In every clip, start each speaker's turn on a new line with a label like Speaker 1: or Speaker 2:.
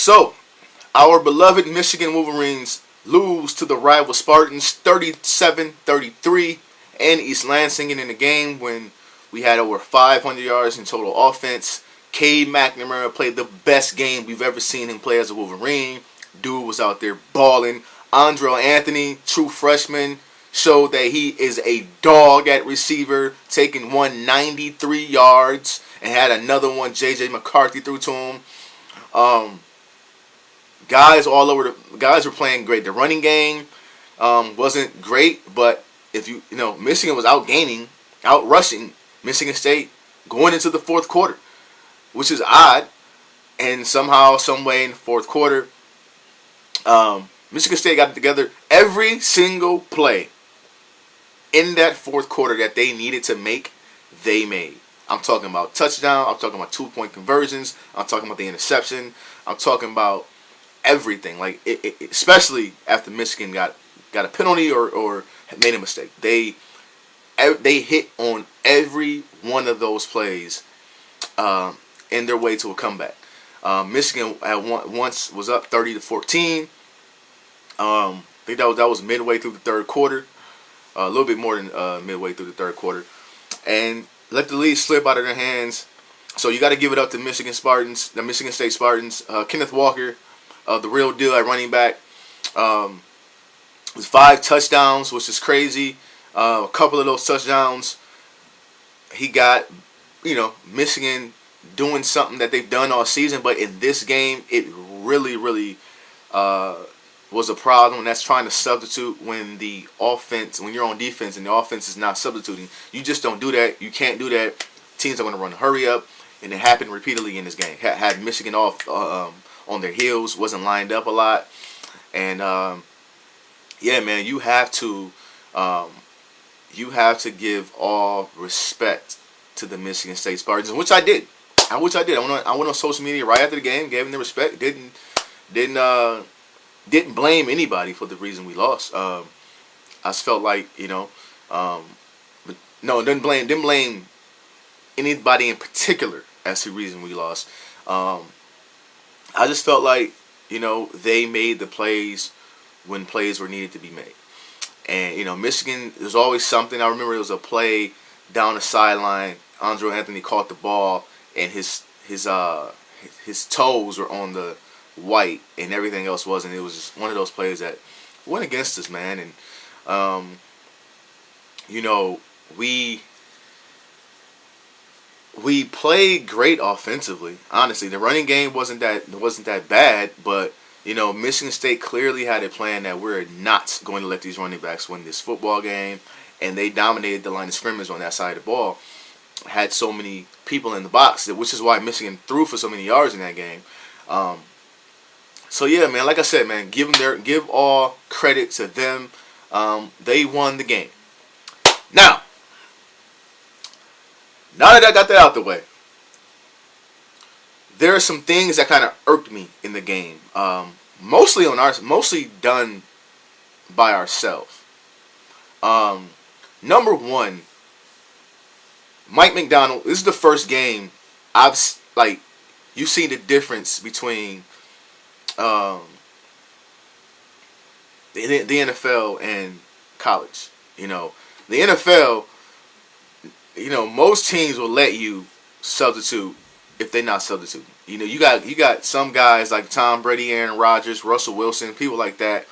Speaker 1: So, our beloved Michigan Wolverines lose to the rival Spartans 37-33 in East Lansing in the game when we had over 500 yards in total offense. Cade McNamara played the best game we've ever seen him play as a Wolverine. Dude was out there balling. Andrel Anthony, true freshman, showed that he is a dog at receiver, taking 193 yards and had another one J.J. McCarthy threw to him. Guys all over the guys were playing great. The running game wasn't great, but if you know Michigan was out rushing Michigan State going into the fourth quarter, which is odd. And somehow, some way in the fourth quarter, Michigan State got it together. Every single play in that fourth quarter that they needed to make, they made. I'm talking about touchdown. I'm talking about 2-point conversions. I'm talking about the interception. I'm talking about everything. Like especially after Michigan got a penalty or made a mistake. They hit on every one of those plays in their way to a comeback. Michigan once was up 30-14. I think that was midway through the third quarter, a little bit more than midway through the third quarter, and let the lead slip out of their hands. So you got to give it up to Michigan State Spartans. Kenneth Walker, the real deal at running back, with 5 touchdowns, which is crazy. A couple of those touchdowns, he got, Michigan doing something that they've done all season, but in this game, it really, really was a problem. And that's trying to substitute when you're on defense and the offense is not substituting. You just don't do that. You can't do that. Teams are going to run a hurry up, and it happened repeatedly in this game. Had Michigan off on their heels, wasn't lined up a lot, and yeah, man, you have to give all respect to the Michigan State Spartans, which I did. I went on social media right after the game, gave them the respect. Didn't blame anybody for the reason we lost. I just felt like didn't blame anybody in particular as the reason we lost. I just felt like they made the plays when plays were needed to be made. And Michigan, there's always something. I remember it was a play down the sideline. Andrel Anthony caught the ball, and his toes were on the white, and everything else wasn't. It was just one of those plays that went against us, man. And we played great offensively. Honestly, the running game wasn't that bad, but Michigan State clearly had a plan that we're not going to let these running backs win this football game, and they dominated the line of scrimmage on that side of the ball. Had so many people in the box, which is why Michigan threw for so many yards in that game. So yeah, man, like I said, man, give all credit to them. They won the game. Now that I got that out the way, there are some things that kind of irked me in the game. Mostly done by ourselves. Number one, Mike McDonald. This is the first game you've seen the difference between the NFL and college. The NFL, most teams will let you substitute if they're not substituting. You got some guys like Tom Brady, Aaron Rodgers, Russell Wilson, people like that.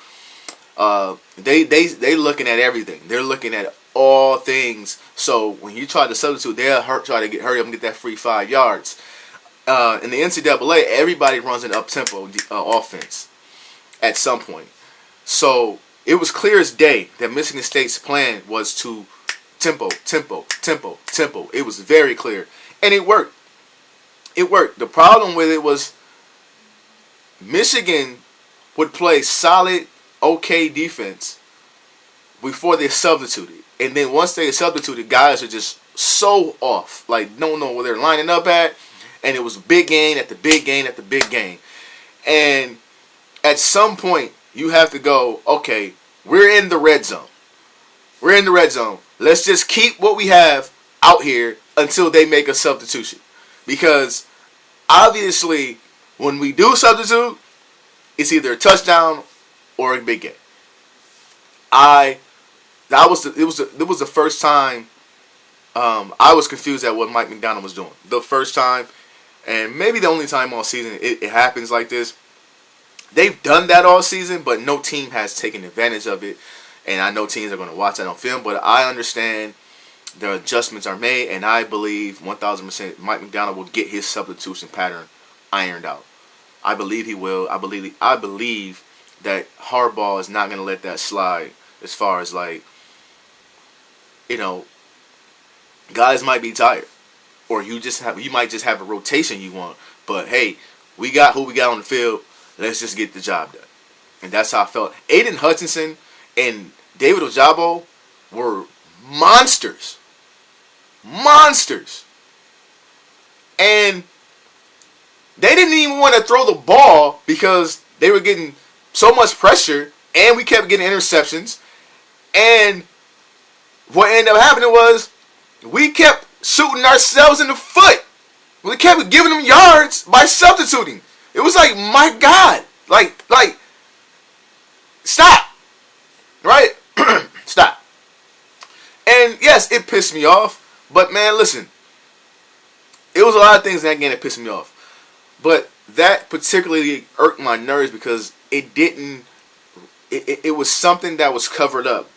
Speaker 1: They looking at everything. They're looking at all things. So when you try to substitute, they'll try to hurry up and get that free 5 yards. In the NCAA, everybody runs an up-tempo offense at some point. So it was clear as day that Michigan State's plan was to tempo. It was very clear. And it worked. The problem with it was Michigan would play solid, okay defense before they substituted. And then once they substituted, guys are just so off. Like, don't know where they're lining up at. And it was big gain after big gain after big gain. And at some point, you have to go, okay, we're in the red zone. Let's just keep what we have out here until they make a substitution. Because obviously, when we do substitute, It's either a touchdown or a big game. I that was the, it was the first time I was confused at what Mike McDonald was doing. The first time, and maybe the only time all season it happens like this. They've done that all season, but no team has taken advantage of it. And I know teams are going to watch that on film, but I understand the adjustments are made, and I believe 1,000% Mike McDonald will get his substitution pattern ironed out. I believe he will. I believe that Harbaugh is not going to let that slide. As far as like, guys might be tired, or you might just have a rotation you want. But hey, we got who we got on the field. Let's just get the job done. And that's how I felt. Aiden Hutchinson and David Ojabo were monsters. Monsters. And they didn't even want to throw the ball because they were getting so much pressure, and we kept getting interceptions. And what ended up happening was we kept shooting ourselves in the foot. We kept giving them yards by substituting. It was like, my God, like, stop, right? Stop. And yes, it pissed me off. But man, listen, it was a lot of things in that game that pissed me off. But that particularly irked my nerves because it was something that was covered up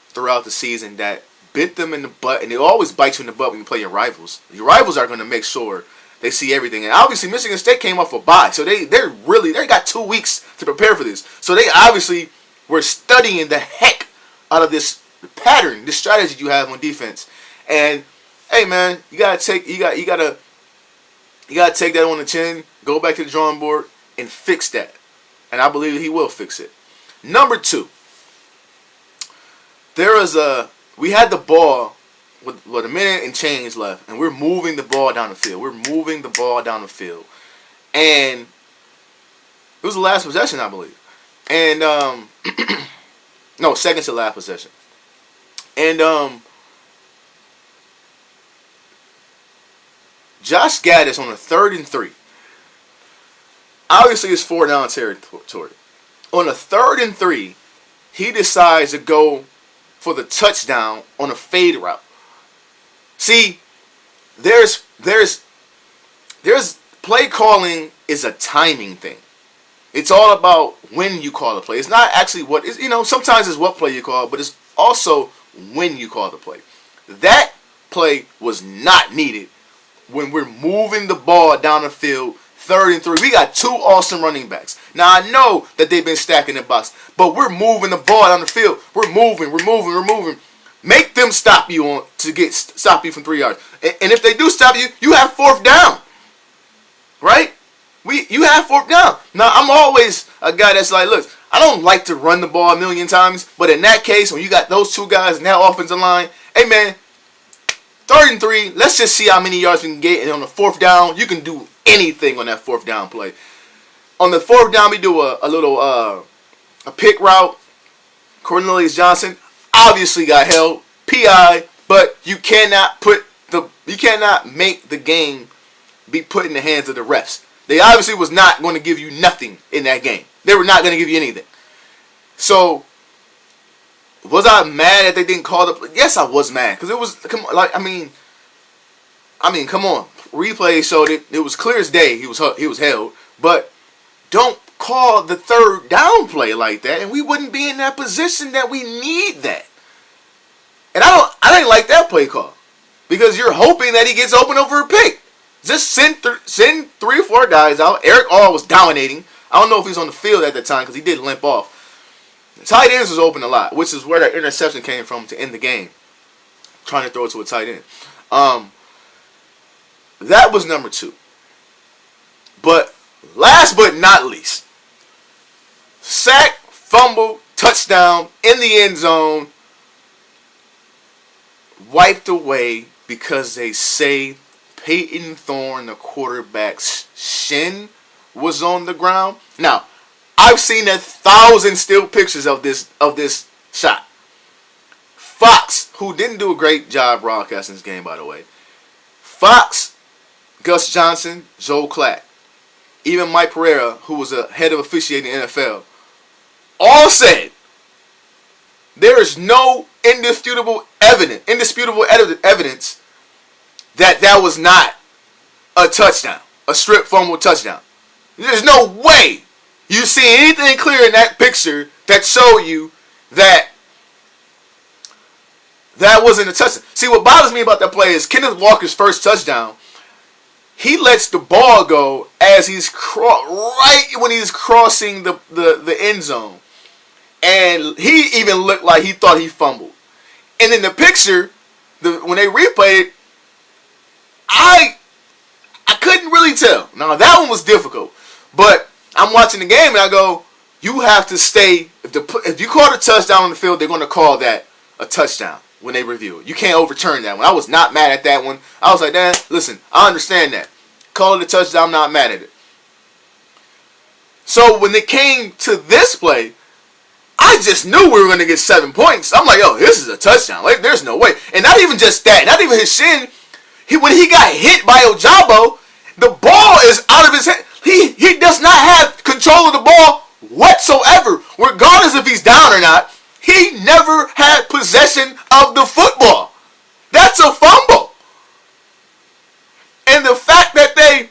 Speaker 1: throughout the season that bit them in the butt, and it always bites you in the butt when you play your rivals. Your rivals are going to make sure they see everything. And obviously Michigan State came off a bye, so they got 2 weeks to prepare for this. So they obviously were studying the heck out of this pattern, this strategy you have on defense. And hey man, you gotta take that on the chin, go back to the drawing board and fix that. And I believe he will fix it. Number 2. We had the ball with a minute and change left, and we're moving the ball down the field. And it was the last possession, I believe. And no, second to last possession. And Josh Gaddis on a 3rd and 3. Obviously, it's 4 down territory. On a 3rd and 3, he decides to go for the touchdown on a fade route. See, there's play calling is a timing thing. It's all about when you call a play. It's not actually what is, sometimes it's what play you call, but it's also when you call the play. That play was not needed when we're moving the ball down the field 3rd and 3. We got 2 awesome running backs. Now I know that they've been stacking the box, but we're moving the ball down the field. We're moving. Make them stop you stop you from 3 yards. And if they do stop you, you have 4th down. Right? You have 4th down. Now I'm always a guy that's like, look, I don't like to run the ball a million times, but in that case, when you got those 2 guys in that offensive line, hey man, 3rd and 3, let's just see how many yards we can get. And on the 4th down, you can do anything on that 4th down play. On the 4th down, we do a little a pick route. Cornelius Johnson obviously got held, PI, but you cannot make the game be put in the hands of the refs. They obviously was not going to give you nothing in that game. They were not going to give you anything. So was I mad that they didn't call the? Yes, I was mad because it was come on, come on. Replay showed it was clear as day. He was held, but don't call the 3rd down play like that, and we wouldn't be in that position that we need that. And I didn't like that play call because you're hoping that he gets open over a pick. Just send 3 or 4 guys out. Eric All was dominating. I don't know if he was on the field at the time because he did limp off. The tight ends was open a lot, which is where that interception came from to end the game. Trying to throw it to a tight end. That was number 2. But last but not least, sack, fumble, touchdown in the end zone, wiped away because they say Peyton Thorne, the quarterback's shin was on the ground. Now, I've seen 1,000 still pictures of this shot. Fox, who didn't do a great job broadcasting this game, by the way. Fox, Gus Johnson, Joe Klatt. even Mike Pereira, who was a head of officiating in the NFL, all said there is no indisputable evidence that that was not a touchdown, a strip fumble touchdown. There's no way you see anything clear in that picture that showed you that that wasn't a touchdown. See, what bothers me about that play is Kenneth Walker's first touchdown. He lets the ball go as he's right when he's crossing the end zone. And he even looked like he thought he fumbled. And in the picture, when they replayed it, I couldn't really tell. Now, that one was difficult. But I'm watching the game and I go, you have to stay. If you call a touchdown on the field, they're going to call that a touchdown when they review it. You can't overturn that one. I was not mad at that one. I was like, Dan, listen, I understand that. Call it a touchdown, I'm not mad at it. So when it came to this play, I just knew we were going to get 7 points. I'm like, yo, this is a touchdown. Like, there's no way. And not even just that. Not even his shin. When he got hit by Ojabo, the ball is out of his head. He does not have control of the ball whatsoever. Regardless if he's down or not, he never had possession of the football. That's a fumble. And the fact that they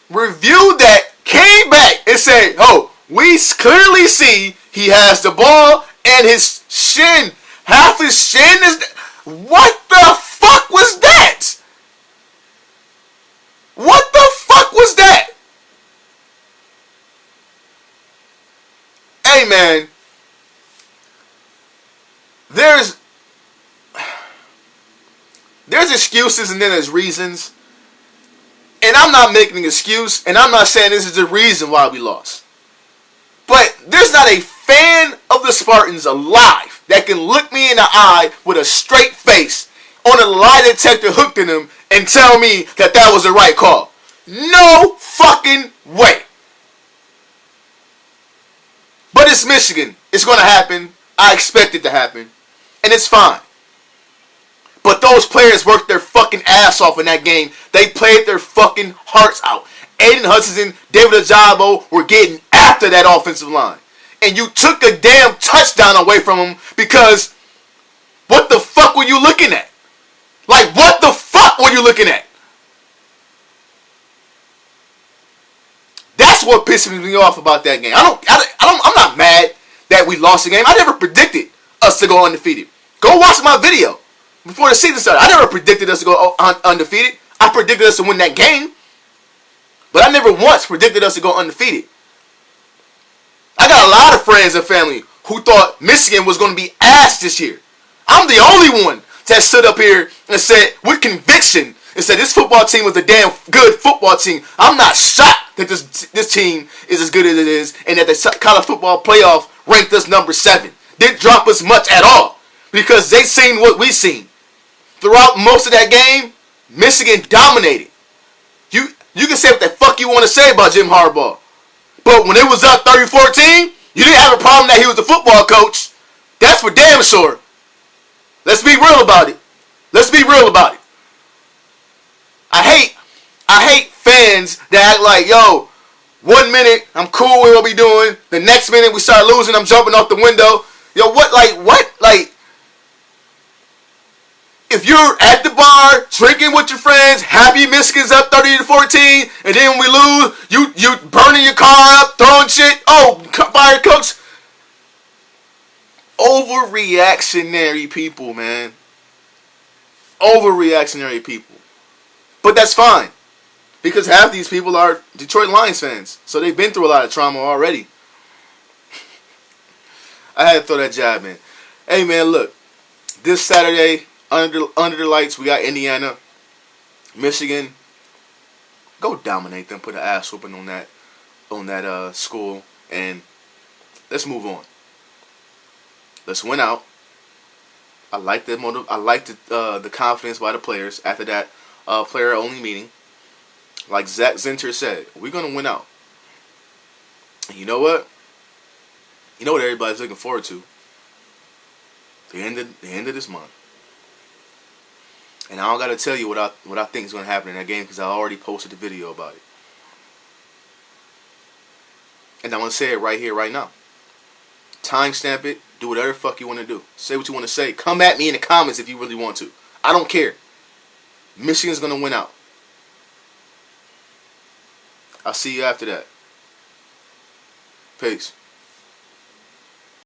Speaker 1: reviewed that, came back and said, oh, we clearly see he has the ball and his shin. Half his shin is... What the fuck was that? What the fuck was that? Hey, man. There's excuses and then there's reasons. And I'm not making an excuse, and I'm not saying this is the reason why we lost. But there's not a fan of the Spartans alive that can look me in the eye with a straight face on a lie detector hooked in him and tell me that that was the right call. No fucking way. But it's Michigan. It's going to happen. I expect it to happen. And it's fine. But those players worked their fucking ass off in that game. They played their fucking hearts out. Aiden Hutchinson, David Ojabo were getting after that offensive line. And you took a damn touchdown away from them because what the fuck were you looking at? Like, what the fuck were you looking at? That's what pisses me off about that game. I'm not mad that we lost the game. I never predicted us to go undefeated. Go watch my video before the season started. I never predicted us to go undefeated. I predicted us to win that game. But I never once predicted us to go undefeated. I got a lot of friends and family who thought Michigan was going to be ass this year. I'm the only one that stood up here and said, with conviction, and said this football team was a damn good football team. I'm not shocked that this team is as good as it is and that the college football playoff ranked us number 7. Didn't drop us much at all because they seen what we seen. Throughout most of that game, Michigan dominated. You can say what the fuck you want to say about Jim Harbaugh. But when it was up 30-14, you didn't have a problem that he was the football coach. That's for damn sure. Let's be real about it. Let's be real about it. I hate fans that act like, yo, 1 minute I'm cool with what we doing. The next minute we start losing, I'm jumping off the window. Yo, what? If you're at the bar, drinking with your friends, happy Michigan's up 30-14, and then when we lose, you burning your car up, throwing shit. Oh, fire coach. Overreactionary people, man. Overreactionary people. But that's fine. Because half these people are Detroit Lions fans. So they've been through a lot of trauma already. I had to throw that jab in. Hey, man, look. This Saturday, under the lights, we got Indiana, Michigan. Go dominate them. Put an ass whooping on that school. And let's move on. Let's win out. I like the motive. I like the confidence by the players after that player-only meeting. Like Zach Zinter said, we're gonna win out. And you know what? You know what everybody's looking forward to? The end of this month. And I don't gotta tell you what I think is gonna happen in that game because I already posted the video about it. And I'm going to say it right here, right now. Timestamp it. Do whatever the fuck you want to do. Say what you want to say. Come at me in the comments if you really want to. I don't care. Michigan's going to win out. I'll see you after that. Peace.